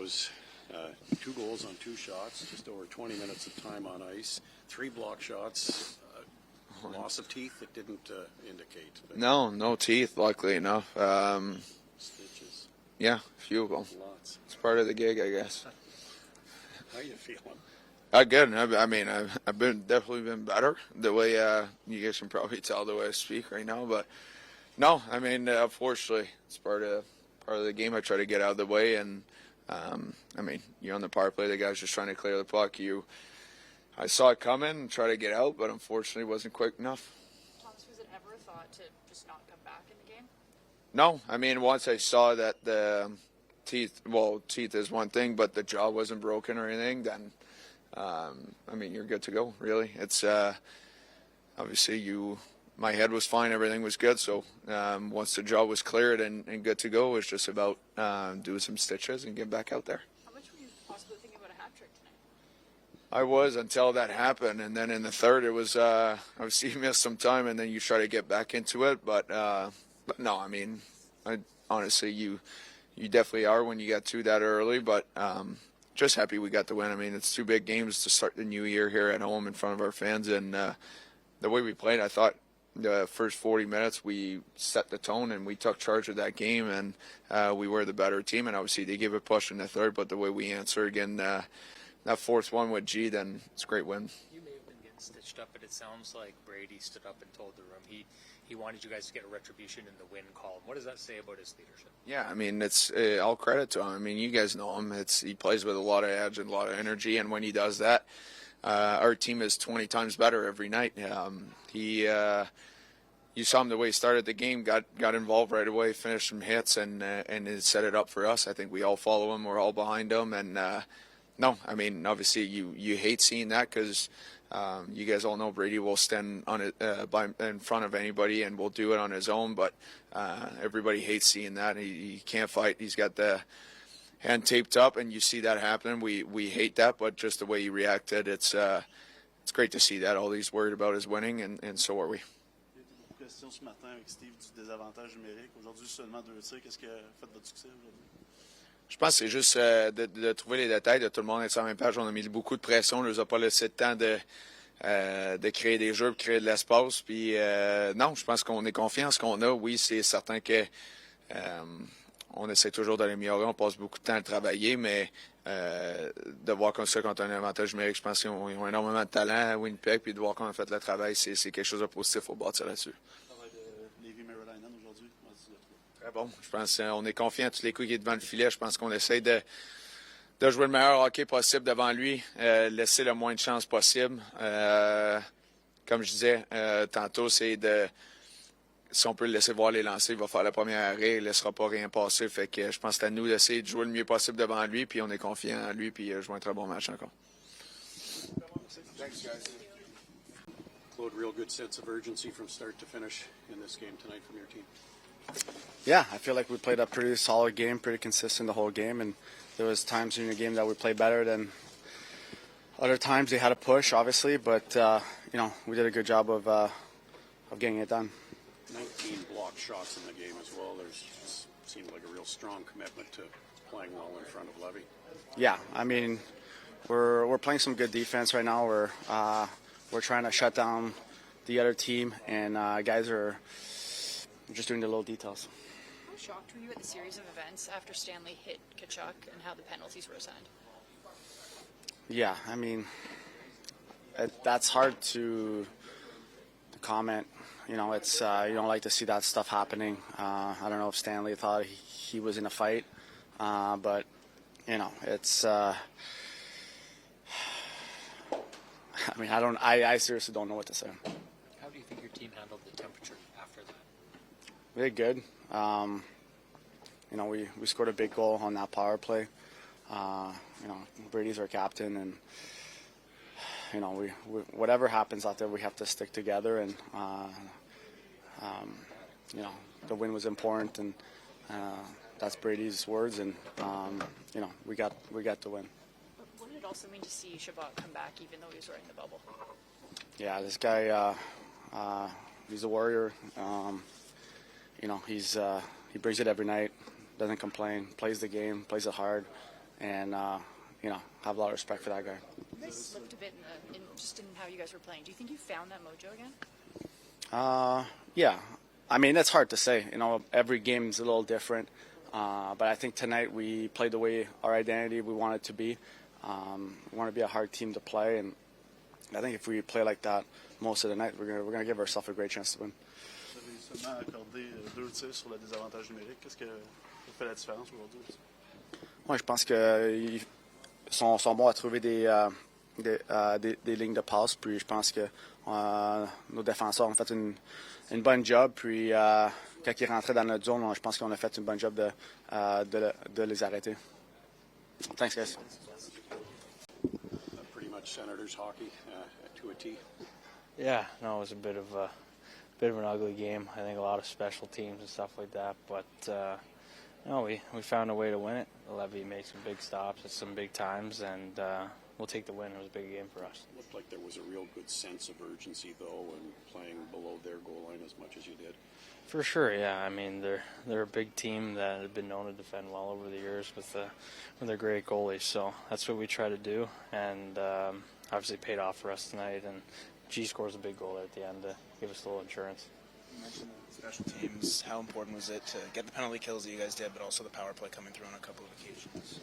Giroux's 2 goals on 2 shots, just over 20 minutes of time on ice, 3 block shots, loss of teeth that didn't indicate. No teeth, luckily enough. Stitches. Yeah, a few of them. Lots. It's part of the gig, I guess. How are you feeling? Good. I mean, I've definitely been better. The way you guys can probably tell the way I speak right now, but no, I mean, unfortunately, it's part of the game. I try to get out of the way, and I mean, you're on the power play. The guy's just trying to clear the puck. I saw it coming and try to get out, but unfortunately, it wasn't quick enough. Thomas, was it ever a thought to just not come back in the game? No, I mean, once I saw that the teeth is one thing, but the jaw wasn't broken or anything, then. I mean, you're good to go, really. It's obviously my head was fine, everything was good. So once the jaw was cleared and good to go, it was just about doing some stitches and get back out there. How much were you possibly thinking about a hat trick tonight? I was until that happened, and then in the third, it was obviously you missed some time, and then you try to get back into it. But no, I mean, honestly, you definitely are when you get to that early, but. Just happy we got the win. I mean, it's 2 big games to start the new year here at home in front of our fans. And the way we played, I thought the first 40 minutes we set the tone and we took charge of that game. And we were the better team. And obviously they gave a push in the third. But the way we answered again, that fourth one with G, then it's a great win. You may have been getting stitched up, but it sounds like Brady stood up and told the room he wanted you guys to get a retribution in the win column. What does that say about his leadership? Yeah, I mean, it's all credit to him. I mean, you guys know him. He plays with a lot of edge and a lot of energy, and when he does that, our team is 20 times better every night. You saw him the way he started the game, got involved right away, finished some hits, and it set it up for us. I think we all follow him. We're all behind him, and no, I mean, obviously you hate seeing that because. You guys all know Brady will stand on it in front of anybody and will do it on his own. But everybody hates seeing that. He can't fight. He's got the hand taped up, and you see that happening. We hate that, but just the way he reacted, it's great to see that. All he's worried about is winning, and so are we. Question ce matin avec Steve du désavantage numérique. Aujourd'hui, seulement 2 tirs. Qu'est-ce qui a fait votre succès aujourd'hui? Je pense que c'est juste de trouver les détails, de tout le monde être sur la même page. On a mis beaucoup de pression. On ne nous a pas laissé de temps de créer des jeux, de créer de l'espace. Puis non, je pense qu'on est confiant en ce qu'on a. Oui, c'est certain que on essaie toujours de l'améliorer. On passe beaucoup de temps à le travailler, mais de voir comme ça quand on a un avantage numérique, je pense qu'ils ont énormément de talent à Winnipeg. Puis de voir comment on a fait le travail, c'est quelque chose de positif au bâtir là-dessus. Très bon. Je pense qu'on est confiant tous les coups qui est devant le filet. Je pense qu'on essaie de jouer le meilleur hockey possible devant lui, laisser le moins de chances possible. Comme je disais tantôt, c'est si on peut le laisser voir les lancers, il va faire le premier arrêt, il ne laissera pas rien passer. Fait que je pense que c'est à nous d'essayer de jouer le mieux possible devant lui, puis on est confiant en lui, puis jouer un très bon match encore. Thanks, guys. Claude, real good sense of urgency from start to finish in this game tonight from your team. Yeah, I feel like we played a pretty solid game, pretty consistent the whole game, and there was times in the game that we played better than other times. They had a push, obviously, but we did a good job of getting it done. 19 blocked shots in the game as well. There's seemed like a real strong commitment to playing well in front of Levy. Yeah, I mean, we're playing some good defense right now. We're trying to shut down the other team, and guys are just doing the little details. How shocked were you at the series of events after Stanley hit Tkachuk and how the penalties were assigned? Yeah, I mean, that's hard to comment. It's you don't like to see that stuff happening. I don't know if Stanley thought he was in a fight, but it's. I mean, I seriously don't know what to say. How do you think your team handled the temperature after that? Really good. We scored a big goal on that power play. Brady's our captain, and we whatever happens out there, we have to stick together. And the win was important, and that's Brady's words. And we got the win. What did it also mean to see Chabot come back, even though he was wearing the bubble? Yeah, this guy, he's a warrior. He brings it every night, doesn't complain, plays the game, plays it hard, and have a lot of respect for that guy. You guys slipped a bit just in how you guys were playing. Do you think you found that mojo again? Yeah. I mean, it's hard to say. Every game's a little different. But I think tonight we played the way our identity we want it to be. We want to be a hard team to play, and I think if we play like that most of the night, we're gonna give ourselves a great chance to win. Vous avez seulement accordé 2 tirs sur le désavantage numérique. Qu'est-ce qui fait la différence aujourd'hui? Ouais, je pense qu'ils sont bons à trouver des lignes de passe. Puis je pense que nos défenseurs ont fait une bonne job. Puis quand ils rentraient dans notre zone, je pense qu'on a fait une bonne job de les arrêter. Thanks, guys. Pretty much Senators hockey to a T. Yeah, no, it was a bit of an ugly game. I think a lot of special teams and stuff like that, but we found a way to win it. Levy made some big stops at some big times, and we'll take the win. It was a big game for us. It looked like there was a real good sense of urgency, though, and playing below their goal line as much as you did. For sure, yeah. I mean, they're a big team that have been known to defend well over the years with their great goalies. So that's what we try to do, and obviously paid off for us tonight. And G scores a big goal there at the end to give us a little insurance. You mentioned special teams. How important was it to get the penalty kills that you guys did, but also the power play coming through on a couple of occasions?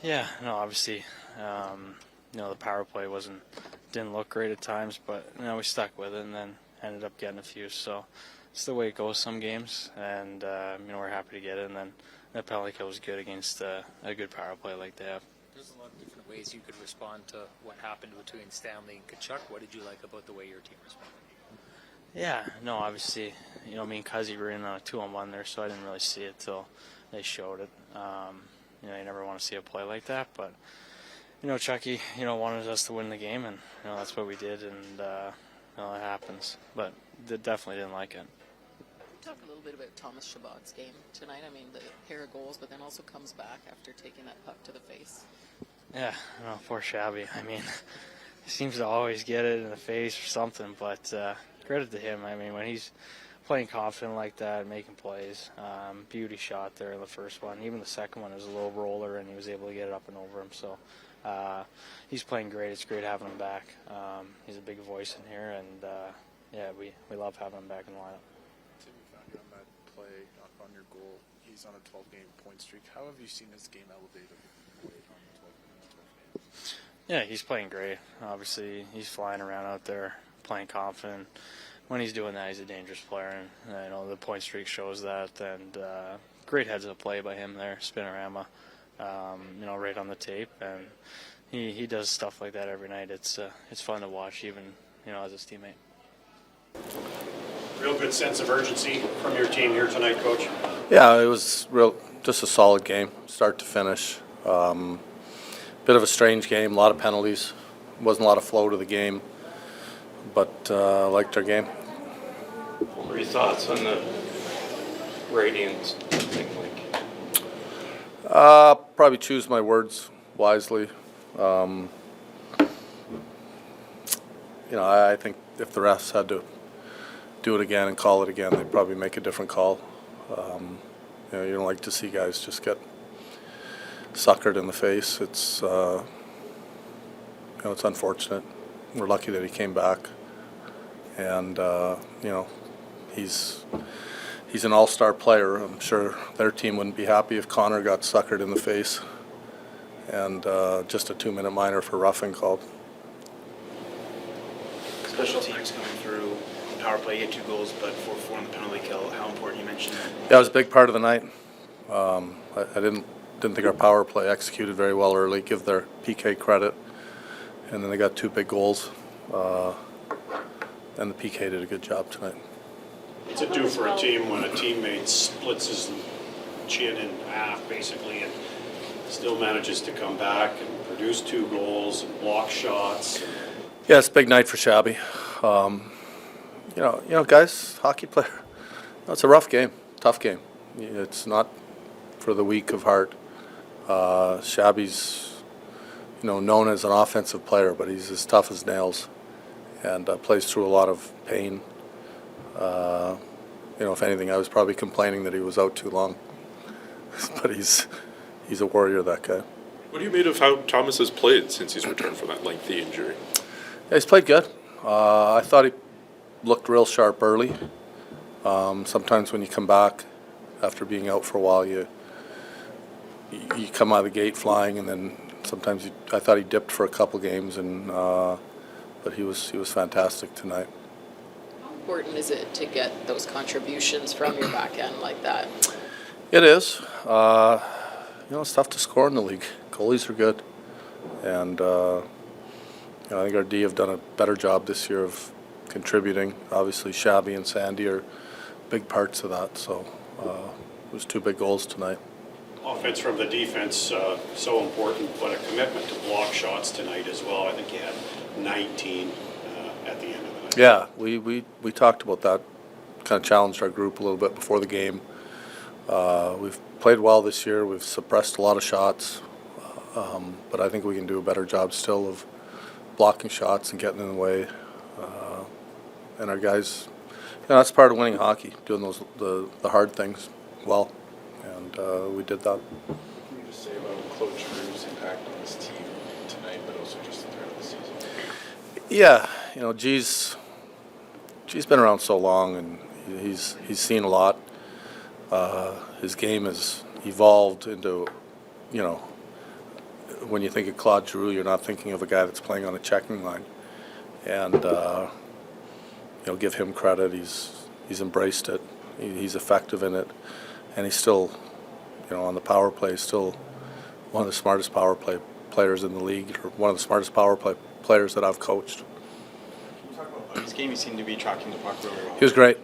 Yeah, no, obviously, the power play didn't look great at times, but we stuck with it and then ended up getting a few. So it's the way it goes some games, and we're happy to get it. And then that penalty kill was good against a good power play like they have. There's a lot of different ways you could respond to what happened between Stanley and Tkachuk. What did you like about the way your team responded? Yeah, no, obviously, me and Cuzzy were in on a 2-on-1 there, so I didn't really see it till they showed it. You never want to see a play like that, but Chucky, wanted us to win the game, and that's what we did, and it happens. But definitely didn't like it. Talk a little bit about Thomas Chabot's game tonight. I mean, the pair of goals, but then also comes back after taking that puck to the face. Yeah, poor Shabby. I mean, he seems to always get it in the face or something, but credit to him. I mean, when he's playing confident like that, making plays, beauty shot there in the first one. Even the second one was a little roller, and he was able to get it up and over him. So he's playing great. It's great having him back. He's a big voice in here, and we love having him back in the lineup. Tim, you found you on that play on your goal. He's on a 12-game point streak. How have you seen his game elevated on the 12 games? Yeah, he's playing great. Obviously, he's flying around out there, playing confident. When he's doing that, he's a dangerous player, and the point streak shows that. And great heads up play by him there, spinorama, right on the tape. And he does stuff like that every night. It's fun to watch, even as his teammate. Real good sense of urgency from your team here tonight, Coach. Yeah, it was just a solid game, start to finish. Bit of a strange game, a lot of penalties. Wasn't a lot of flow to the game, but liked our game. What were your thoughts on the Radiants thing? Probably choose my words wisely. I think if the refs had to do it again and call it again, they'd probably make a different call. You don't like to see guys just get suckered in the face. It's it's unfortunate. We're lucky that he came back, and he's an all-star player. I'm sure their team wouldn't be happy if Connor got suckered in the face, and just a 2-minute minor for roughing called. Special teams coming through, the power play, you get 2 goals, but 4-4 on the penalty kill. How important, you mentioned that? Yeah, it was a big part of the night. I didn't think our power play executed very well early. Give their PK credit, and then they got 2 big goals. And the PK did a good job tonight. What's it do for a team when a teammate splits his chin in half, basically, and still manages to come back and produce 2 goals and block shots? Yeah, it's a big night for Shabby. Guys, hockey player. It's a rough game, tough game. It's not for the weak of heart. Shabby's, known as an offensive player, but he's as tough as nails, and plays through a lot of pain. If anything, I was probably complaining that he was out too long, but he's a warrior, that guy. What do you made of how Thomas has played since he's returned from that lengthy injury? Yeah, he's played good. I thought he looked real sharp early. Sometimes when you come back after being out for a while, you come out of the gate flying, and then sometimes I thought he dipped for a couple games, and but he was fantastic tonight. How important is it to get those contributions from your back end like that? It is. It's tough to score in the league. Goalies are good, and I think our D have done a better job this year of contributing. Obviously, Shabby and Sandy are big parts of that. So it was 2 big goals tonight. Offense from the defense, so important, but a commitment to block shots tonight as well. I think you had 19 at the end of the night. Yeah, we talked about that. Kind of challenged our group a little bit before the game. We've played well this year. We've suppressed a lot of shots, but I think we can do a better job still of blocking shots and getting in the way. And our guys, that's part of winning hockey, doing the hard things well, and we did that. What can you just say about Claude Giroux's impact on this team tonight, but also just throughout the season? Yeah, G's been around so long, and he's seen a lot. His game has evolved into, when you think of Claude Giroux, you're not thinking of a guy that's playing on a checking line. And, give him credit. He's embraced it. He's effective in it. And he's still, on the power play, still one of the smartest power play players in the league, or one of the smartest power play players that I've coached. Can you talk about his game? He seemed to be tracking the puck really well. He was great.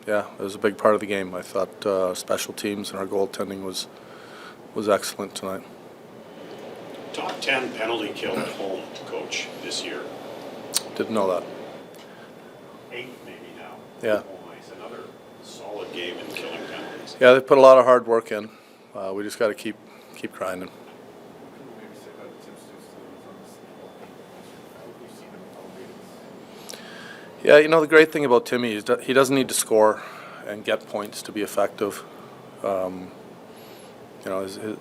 Yeah, it was a big part of the game. I thought special teams and our goaltending was excellent tonight. Top 10 penalty kill at home, Coach, this year. Didn't know that. 8 maybe now. Yeah. Another solid game in killing penalties. Yeah, they put a lot of hard work in. We just got to keep grinding. Yeah, the great thing about Timmy is that he doesn't need to score and get points to be effective. The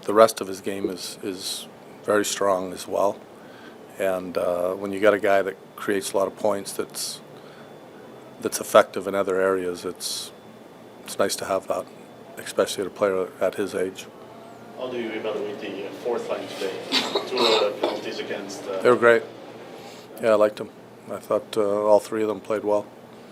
rest of his game is very strong as well. And when you got a guy that creates a lot of points that's effective in other areas, it's nice to have that, especially at a player at his age. How do you evaluate the fourth line today? 2 penalties against... They were great. Yeah, I liked them. I thought all 3 of them played well.